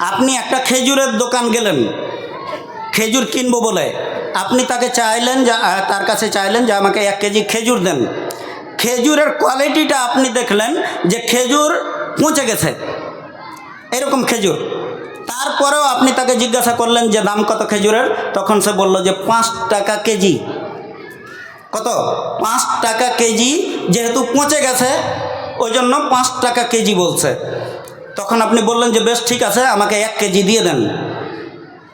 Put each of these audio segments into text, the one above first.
আপনি একটা খেজুরের দোকান গেলেন খেজুর কিনবো বলে, আপনি তাকে চাইলেন যে তার কাছে চাইলেন যে আমাকে 1 কেজি খেজুর দেন। খেজুরের কোয়ালিটিটা আপনি দেখলেন যে খেজুর পচে গেছে, এরকম খেজুর। তারপরেও আপনি তাকে জিজ্ঞাসা করলেন যে দাম কত খেজুরের, তখন সে বলল যে 5 টাকা কেজি। কত? 5 টাকা কেজি। যেহেতু পচে গেছে ওই জন্য 5 টাকা কেজি বলছে। তখন আপনি বললেন যে বেশ ঠিক আছে, আমাকে 1 কেজি দিয়ে দেন।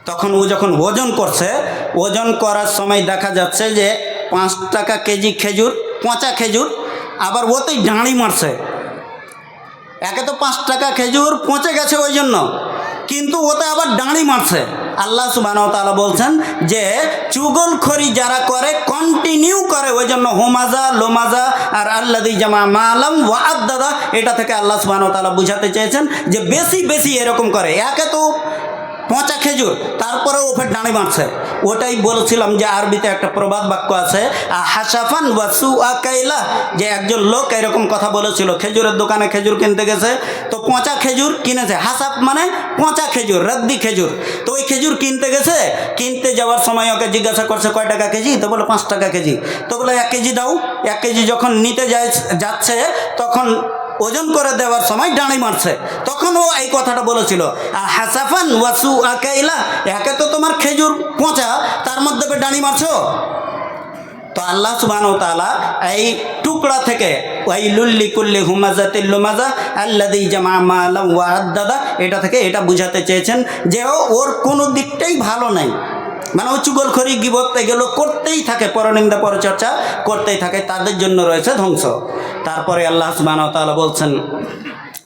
তখন ও যখন ওজন করছে, ওজন করার সময় দেখা যাচ্ছে যে 5 টাকা কেজি খেজুর, পচা খেজুর, আবার ওতেই ঝাঁড়ি মারছে। একে তো 5 টাকা খেজুর পচে গেছে ওই জন্য, কিন্তু ওতে আবার ডাঁড়ি মারছে। আল্লাহ সুবহানাহু ওয়া তাআলা বলছেন যে চুগলখড়ি যারা করে, কন্টিনিউ করে, ওই জন্য হোমাজা লোমাজা আর আল্লাযী জামা মালাম ওয়া আদ্দাদা, এটা থেকে আল্লাহ সুবহানাহু ওয়া তাআলা বুঝাতে চেয়েছেন যে বেশি বেশি এরকম করে। একে তো পচা খেজুর, তারপরেও ওপর ডাঁড়ি মারছে। ওটাই বলেছিলাম যে আরবিতে একটা প্রবাদ বাক্য আছে, হাসাফান ওয়াসু আকাইলা, যে একজন লোক এরকম কথা বলেছিল। খেজুরের দোকানে খেজুর কিনতে গেছে, তো পচা খেজুর কিনেছে। হাসাফ মানে পচা খেজুর, রদ্দি খেজুর। তো ওই খেজুর কিনতে গেছে, কিনতে যাওয়ার সময় ওকে জিজ্ঞাসা করছে কয় টাকা কেজি, তো বলে 5 টাকা কেজি। তো বলে 1 কেজি দাও। 1 কেজি যখন নিতে যাচ্ছে তখন ওজন করে দেওয়ার সময় ডাঁড়ি মারছে। তখন ও এই কথাটা বলেছিল, হাসাফান ওয়াসু আকাইলা, একে তো তোমার খেজুর পচা, তার মধ্যে ডাঁড়ি মারছো। তো আল্লাহ সুবহানাহু ওয়া তাআলা এই টুকরা থেকে ওয়াইলুল লিকুল্লি হুমাজাতিল লুমাজা আল্লাযী জামা মালাম ওয়া আদ্দাদা, এটা থেকে এটা বুঝাতে চেয়েছেন যে ওর কোনো দিকটাই ভালো নাই। মানে ও চুগলখড়ি গীবত এগুলো করতেই থাকে, পরনিন্দা পরচর্চা করতেই থাকে, তাদের জন্য রয়েছে ধ্বংস। তারপরে আল্লাহ সুবহানাহু ওয়া তাআলা বলছেন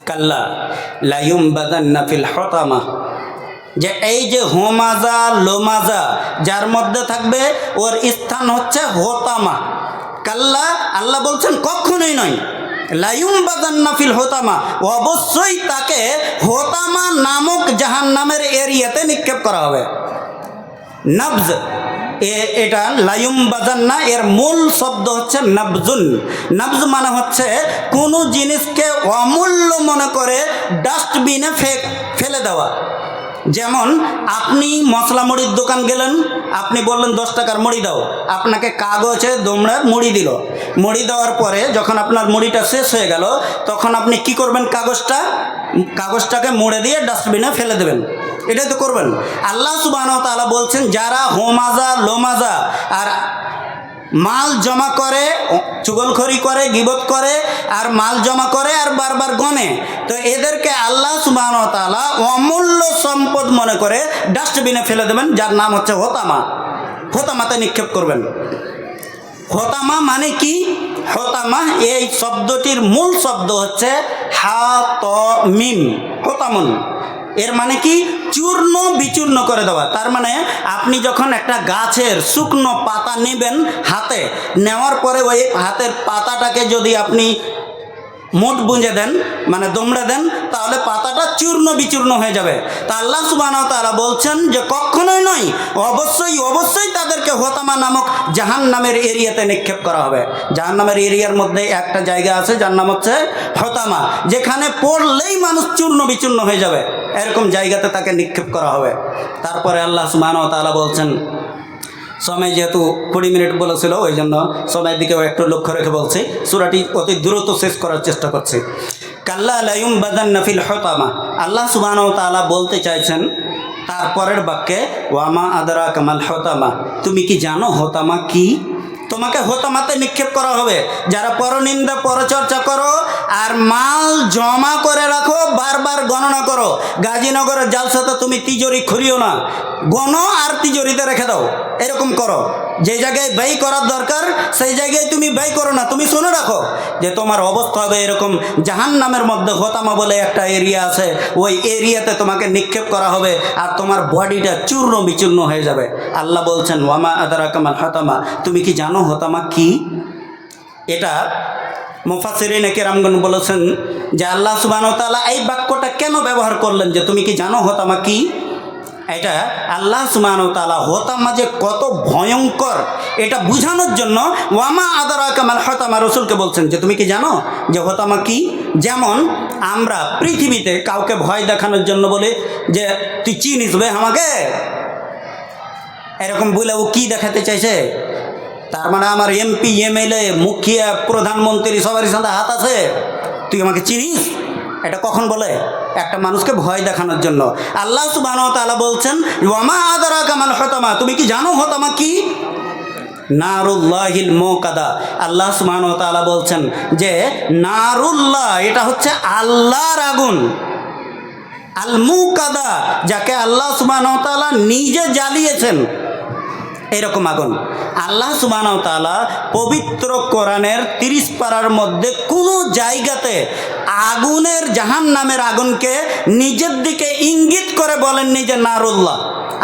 কাল্লা লা ইউমবাদান্না ফিল হুতামা, যে এই যে হোমাজা লোমাজা যার মধ্যে থাকবে ওর স্থান হচ্ছে হোতামা। কাল্লা, আল্লাহ বলছেন কখনোই নয়, লা ইউমবাদান্না ফিল হোতামা, অবশ্যই তাকে হোতামা নামক জাহান্নামের এরিয়াতে নিক্ষেপ করা হবে। নবজ, এটা লায়ুম বাজান্না, এর মূল শব্দ হচ্ছে নবজুন। নবজ মানে হচ্ছে কোনো জিনিসকে অমূল্য মনে করে ডাস্টবিনে ফেলে দেওয়া। যেমন আপনি মশলা মুড়ির দোকান গেলেন, আপনি বললেন 10 টাকার মুড়ি দাও, আপনাকে কাগজে দোমড়ে মুড়ি দিল। মুড়ি দেওয়ার পরে যখন আপনার মুড়িটা শেষ হয়ে গেল, তখন আপনি কি করবেন, কাগজটাকে মুড়ে দিয়ে ডাস্টবিনে ফেলে দেবেন। এটাই তো করবেন। আল্লাহ সুবহানাহু ওয়া তাআলা বলছেন যারা হোমাজা লোমাজা আর মাল জমা করে, চুগলখড়ি করে, গীবত করে, আর মাল জমা করে আর বারবার গনে, তো এদেরকে আল্লাহ সুবহানাহু ওয়া তাআলা অমূল্য সম্পদ মনে করে ডাস্টবিনে ফেলে দেবেন, যার নাম হচ্ছে হোতামা। হোতামাতে নিক্ষেপ করবেন। হোতামা মানে কি? হোতামা এই শব্দটির মূল শব্দ হচ্ছে হাতমিম, হোতামুন। এর মানে কি? চূর্ণ বিচূর্ণ করে দেওয়া। তার মানে আপনি যখন একটা গাছের শুকনো পাতা নেবেন হাতে, নেওয়ার পরে ওই হাতের পাতাটাকে যদি আপনি মোট বুঁজে দেন, মানে দমড়ে দেন, তাহলে পাতাটা চূর্ণ বিচূর্ণ হয়ে যাবে। তা আল্লাহ সুবহানাহু ওয়া তাআলা বলছেন যে কখনোই নয়, অবশ্যই অবশ্যই তাদেরকে হোতামা নামক জাহান্নামের এরিয়াতে নিক্ষেপ করা হবে। জাহান্নামের এরিয়ার মধ্যে একটা জায়গা আছে যার নাম হচ্ছে হোতামা, যেখানে পড়লেই মানুষ চূর্ণ বিচূর্ণ হয়ে যাবে, এরকম জায়গাতে তাকে নিক্ষেপ করা হবে। তারপরে আল্লাহ সুবহানাহু ওয়া তাআলা বলছেন, সময় যেহেতু 20 মিনিট বলেছিল ওই জন্য সময়ের দিকেও একটু লক্ষ্য রেখে বলছি, সূরাটি অতি দ্রুত শেষ করার চেষ্টা করছি। কাল্লা লা ইউমবাদান্না ফিল হুতামা, আল্লাহ সুবহানাহু ওয়া তাআলা বলতে চাইছেন তারপরের বাক্যে ওয়ামা আদরাকা মাল হুতামা, তুমি কি জানো হোতামা কি? তোমাকে হোতামাতে নিক্ষেপ করা হবে। যারা পরনিন্দা পরচর্চা করো আর মাল জমা করে রাখো, বারবার গণনা করো, গাজীনগরের জালসাতে তুমি তিজোরি খুঁড়িও না, গণো আর তিজোরিতে রেখে দাও, এরকম করো। যে জায়গায় ব্যয় করার দরকার সেই জায়গায় তুমি ব্যয় করো না। তুমি শুনে রাখো যে তোমার অবস্থা হবে এরকম, জাহান্নামের মধ্যে হোতামা বলে একটা এরিয়া আছে, ওই এরিয়াতে তোমাকে নিক্ষেপ করা হবে আর তোমার বডিটা চূর্ণ বিচূর্ণ হয়ে যাবে। আল্লাহ বলছেন ওয়ামা আদরাকা মাল হুতামা, তুমি কি জানো হোতামা কি? এটা মুফাসসিরিনে কেরামগণ বলেছেন যে আল্লাহ সুবহানাহু ওয়া তাআলা এই বাক্যটা কেন ব্যবহার করলেন যে তুমি কি জানো হোতামা কি? এটা আল্লাহ সুবহানাহু ওয়া তাআলা হোতামা যে কত ভয়ঙ্কর এটা বুঝানোর জন্য ওয়ামা আদারাকা মাল হতামা রসুলকে বলছেন যে তুমি কি জানো যে হতামা কি। যেমন আমরা পৃথিবীতে কাউকে ভয় দেখানোর জন্য বলে যে তুই চিনিস বে আমাকে, এরকম বলে ও কি দেখাতে চাইছে, তার মানে আমার এমপি এমএলএ মুখিয়া প্রধানমন্ত্রী সবারই সাথে হাত আছে, তুই আমাকে চিনিস, এটা কখন বলে? একটা মানুষকে ভয় দেখানোর জন্য। আল্লাহ সুবহানাহু ওয়া তাআলা বলছেন ওয়ামা আদরাকা মাল হতামা, তুমি কি জানো হতামা কি? নারুল্লাহিল মুকাদা। আল্লাহ সুবহানাহু ওয়া তাআলা বলছেন যে নারুল্লাহ এটা হচ্ছে আল্লাহর আগুন, আল মুকাদা যাকে আল্লাহ সুবহানাহু ওয়া তাআলা নিজে জ্বালিয়েছেন, এরকম আগুন। আল্লাহ সুবহানাহু ওয়া তাআলা পবিত্র কোরআনের 30 পারার মধ্যে কোনো জায়গাতে আগুনের জাহান্নামের আগুনকে নিজের দিকে ইঙ্গিত করে বলেননি যে নারুল্লাহ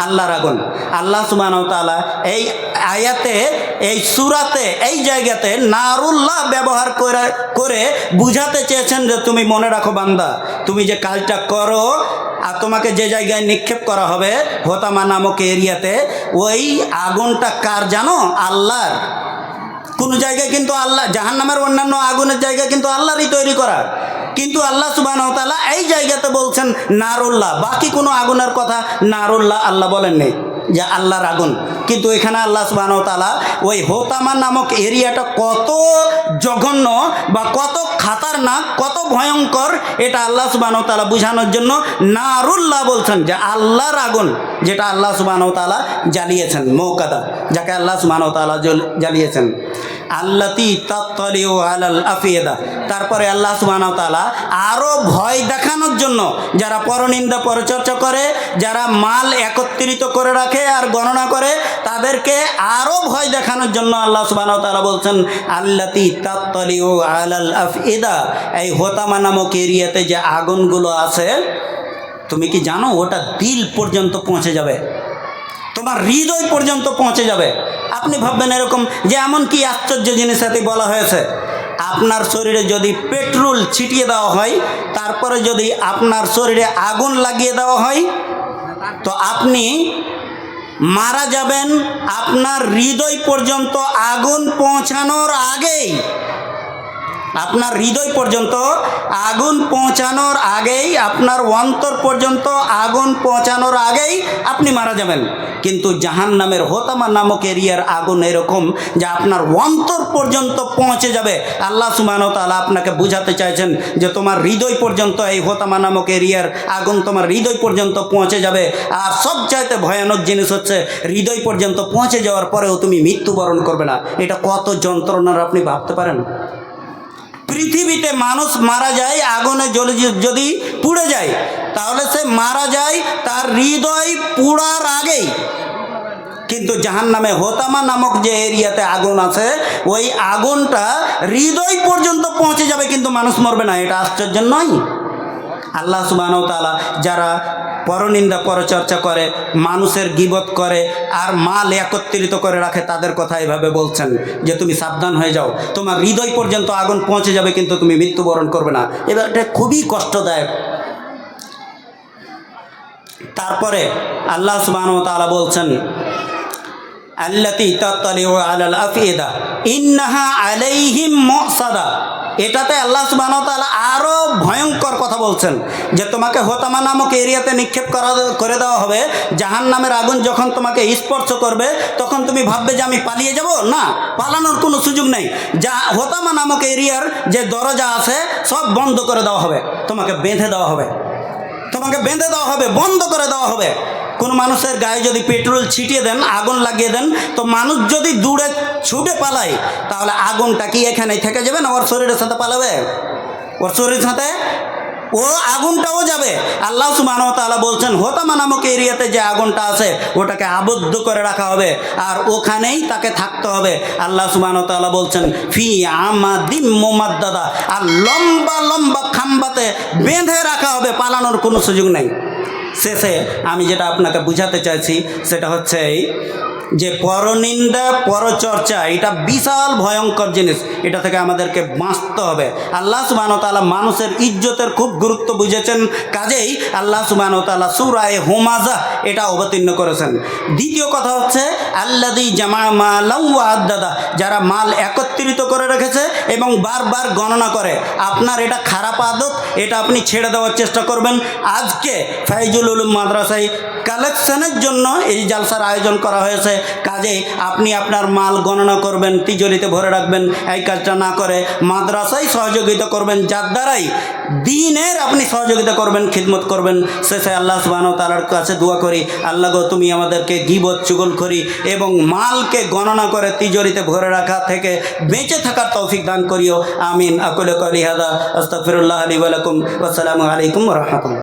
আল্লাহর আগুন। আল্লাহ সুবহানাহু ওয়া তাআলা এই আয়াতে, এই সূরাতে, এই জায়গাতে নারুল্লাহ ব্যবহার করে বুঝাতে চেয়েছেন যে তুমি মনে রাখো বান্দা, তুমি যে কাজটা করো আর তোমাকে যে জায়গায় নিক্ষেপ করা হবে হোতামা নামক এরিয়াতে, ওই আগুনটা কার জানো? আল্লাহর। কোনো জায়গায় কিন্তু আল্লাহ, জাহান্নামের অন্যান্য আগুনের জায়গা কিন্তু আল্লাহরই তৈরি করা, কিন্তু আল্লাহ সুবহানাহু ওয়া তাআলা এই জায়গাতে বলছেন নারুল্লাহ। বাকি কোনো আগুনের কথা নারুল্লাহ আল্লাহ বলেননি যে আল্লাহর আগুন, কিন্তু এখানে আল্লাহ সুবহানাহু ওয়া তাআলা ওই হোতামা নামক এরিয়াটা কত জঘন্য বা কত খাতারনাক, কত ভয়ঙ্কর, এটা আল্লাহ সুবহানাহু ওয়া তাআলা বোঝানোর জন্য নারুল্লাহ বলছেন যে আল্লাহর আগুন, যেটা আল্লাহ সুবহানাহু ওয়া তাআলা জ্বালিয়েছেন, মৌকাদা যাকে আল্লাহ সুবহানাহু ওয়া তাআলা জ্বালিয়েছেন। আল্লাতী তাত্তালিউ আলাল আফিদা। তারপরে আল্লাহ সুবহানাহু ওয়া তাআলা আরও ভয় দেখানোর জন্য যারা পরনিন্দা পরচর্চা করে, যারা মাল একত্রিত করে রাখে আর গণনা করে, তাদেরকে আরও ভয় দেখানোর জন্য আল্লাহ সুবহানাহু ওয়া তাআলা বলছেন আল্লাতী তাত্তালিউ আলাল আফিদা। এই হোতামা নামক এরিয়াতে যে আগুনগুলো আছে, তুমি কি জানো ওটা দিল পর্যন্ত পৌঁছে যাবে, তোমার হৃদয় পর্যন্ত পৌঁছে যাবে। আপনি ভাববেন এরকম যে এমন কি আশ্চর্য জিনিস সাথে বলা হয়েছে, আপনার শরীরে যদি পেট্রোল ছিটিয়ে দেওয়া হয়, তারপরে যদি আপনার শরীরে আগুন লাগিয়ে দেওয়া হয়, তো আপনি মারা যাবেন আপনার হৃদয় পর্যন্ত আগুন পৌঁছানোর আগেই। আপনার হৃদয় পর্যন্ত আগুন পৌঁছানোর আগেই, আপনার অন্তর পর্যন্ত আগুন পৌঁছানোর আগেই আপনি মারা যাবেন। কিন্তু জাহান্নামের হোতামা নামক এরিয়ার আগুন এরকম যে আপনার অন্তর পর্যন্ত পৌঁছে যাবে। আল্লাহ সুবহানাহু ওয়া তাআলা আপনাকে বুঝাতে চাইছেন যে তোমার হৃদয় পর্যন্ত এই হোতামা নামক এরিয়ার আগুন তোমার হৃদয় পর্যন্ত পৌঁছে যাবে। আর সবচাইতে ভয়ানক জিনিস হচ্ছে হৃদয় পর্যন্ত পৌঁছে যাওয়ার পরেও তুমি মৃত্যুবরণ করবে না। এটা কত যন্ত্রণার আপনি ভাবতে পারেন? পৃথিবীতে মানুষ মারা যায় আগুনে জ্বলে, যদি পুড়ে যায় তাহলে সে মারা যায় তার হৃদয় পুড়ার আগেই। কিন্তু জাহান্নামে হোতামা নামক যে এরিয়াতে আগুন আছে, ওই আগুনটা হৃদয় পর্যন্ত পৌঁছে যাবে কিন্তু মানুষ মরবে না। এটা আশ্চর্য নয়? আল্লাহ সুবহানাহু ওয়া তাআলা যারা পরনিন্দা পরচর্চা করে, মানুষের গীবত করে আর মাল একত্রিত করে রাখে, তাদের কথা এভাবে বলছেন যে তুমি সাবধান হয়ে যাও, তোমার হৃদয় পর্যন্ত আগুন পৌঁছে যাবে কিন্তু তুমি মৃত্যুবরণ করবে না। এবার এটা খুবই কষ্টদায়ক। তারপরে আল্লাহ সুবহানাহু ওয়া তাআলা বলছেন আল্লাতী তাত্তালিউ আলাল আফিদা ইন্নাহা আলাইহিম মুসাদা। এটাতে আল্লাহ সুবহানাহু ওয়া তাআলা আরও ভয়ঙ্কর কথা বলছেন যে তোমাকে হোতামা নামক এরিয়াতে নিক্ষেপ করে দেওয়া হবে। জাহান্নামের আগুন যখন তোমাকে স্পর্শ করবে তখন তুমি ভাববে যে আমি পালিয়ে যাব, না, পালানোর কোনো সুযোগ নেই। যা হোতামা নামক এরিয়ার যে দরজা আছে সব বন্ধ করে দেওয়া হবে, তোমাকে বেঁধে দেওয়া হবে, তোমাকে বেঁধে দেওয়া হবে, বন্ধ করে দেওয়া হবে। কোনো মানুষের গায়ে যদি পেট্রোল ছিটিয়ে দেন, আগুন লাগিয়ে দেন, তো মানুষ যদি দূরে ছুটে পালায় তাহলে আগুনটা কি এখানেই থেকে যাবে না ওর শরীরের সাথে পালাবে? ওর শরীরের সাথে ও আগুনটাও যাবে। আল্লাহ সুবহানাহু ওয়া তাআলা বলছেন হোতামা নামক এরিয়াতে যে আগুনটা আছে ওটাকে আবদ্ধ করে রাখা হবে আর ওখানেই তাকে থাকতে হবে। আল্লাহ সুবহানাহু ওয়া তাআলা বলছেন ফি আমাদিম মুমাদ্দাদা, আর লম্বা লম্বা খাম্বাতে বেঁধে রাখা হবে, পালানোর কোনো সুযোগ নেই। শেষে আমি যেটা আপনাকে বুঝাতে চাইছি সেটা হচ্ছে এই যে পরনিন্দা পরচর্চা এটা বিশাল ভয়ঙ্কর জিনিস, এটা থেকে আমাদেরকে বাঁচতে হবে। আল্লাহ সুবহানাহু ওয়া তাআলা মানুষের ইজ্জতের খুব গুরুত্ব বুঝেছেন, কাজেই আল্লাহ সুবহানাহু ওয়া তাআলা সূরা হুমাযা এটা অবতীর্ণ করেছেন। দ্বিতীয় কথা হচ্ছে আল্লাযী জামা মালান ওয়া আদ্দাদা, যারা মাল একত্রিত করে রেখেছে এবং বারবার গণনা করে। আপনার এটা খারাপ আদত, এটা আপনি ছেড়ে দেওয়ার চেষ্টা করবেন। আজকে ফাইজুল উলুম মাদ্রাসায় কালেকশনের জন্য এই জালসার আয়োজন করা হয়েছে, কাজে আপনি আপনার মাল গণনা করবেন, তিজোরিতে ভরে রাখবেন। এই কাজটা না করে মাদ্রাসায় সহযোগিতা করবেন, যার দ্বারাই দ্বীনের আপনি সহযোগিতা করবেন, খিদমত করবেন। শেষে আল্লাহ সুবহানাহু ওয়া তাআলার কাছে দোয়া করি, আল্লাহ গো তুমি আমাদেরকে গীবত চুগলখড়ি এবং মালকে গণনা করে তিজোরিতে ভরে রাখা থেকে বেঁচে থাকার তৌফিক দান করিও। আমিন। আকুলু কওলি হাযা আস্তাগফিরুল্লাহ লি ওয়া লাকুম। ওয়া আসসালামু আলাইকুম ওয়া রাহমাতুল্লাহ।